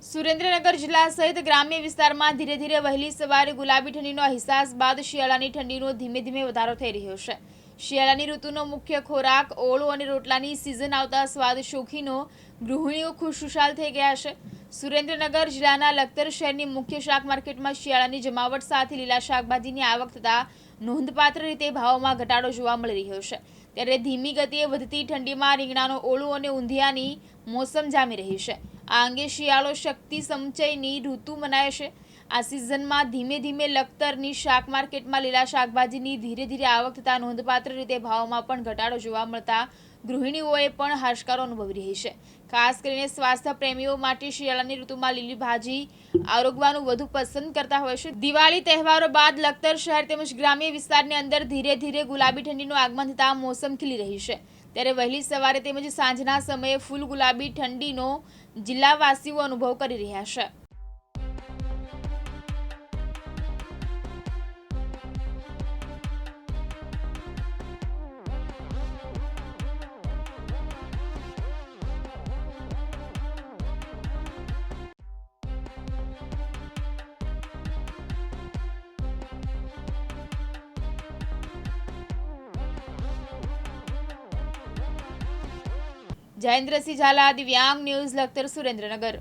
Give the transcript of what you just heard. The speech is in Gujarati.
સુરેન્દ્રનગર જિલ્લા સહિત ગ્રામ્ય વિસ્તારમાં ધીરે ધીરે વહેલી સવારે ગુલાબી ઠંડીનો અહેસાસ બાદ શિયાળાની ઠંડીનો ધીમે ધીમે વધારો થઈ રહ્યો છે। શિયાળાની ઋતુનો મુખ્ય ખોરાક ઓળો અને રોટલાની સિઝન આવતા સ્વાદ શોખીનો ગૃહિણીઓ ખુશખુશાલ થઈ ગયા છે। સુરેન્દ્રનગર જિલ્લાના લખતર શહેરની મુખ્ય શાક માર્કેટમાં શિયાળાની જમાવટ સાથે લીલા શાકભાજીની આવક થતાં નોંધપાત્ર રીતે ભાવોમાં ઘટાડો જોવા મળી રહ્યો છે। ત્યારે ધીમી ગતિએ વધતી ઠંડીમાં રીંગણાનો ઓળો અને ઊંધિયાની મોસમ જામી રહી છે। આ અંગે શિયાળો શક્તિ સંચયની ઋતુ મનાય છે। આ સિઝનમાં ધીમે ધીમે લખતરની શાક માર્કેટમાં લીલા શાકભાજીની ધીરે ધીરે આવક થતાં નોંધપાત્ર રીતે ભાવોમાં પણ ઘટાડો જોવા મળતા ગૃહિણીઓએ પણ હાશકારો અનુભવી રહી છે। ખાસ કરીને સ્વાસ્થ્ય પ્રેમીઓ માટે શિયાળાની ઋતુમાં લીલી ભાજી આરોગવાનું વધુ પસંદ કરતા હોય છે। દિવાળી તહેવારો બાદ લખતર શહેર તેમજ ગ્રામ્ય વિસ્તારની અંદર ધીરે ધીરે ગુલાબી ઠંડીનું આગમન થતાં મોસમ ખીલી રહી છે। ત્યારે વહેલી સવારે તેમજ સાંજના સમયે ફૂલ ગુલાબી ઠંડીનો જિલ્લાવાસીઓ અનુભવ કરી રહ્યા છે। જયેન્દ્રસિંહ ઝાલા, દિવ્યાંગ ન્યૂઝ, લખતર, સુરેન્દ્રનગર।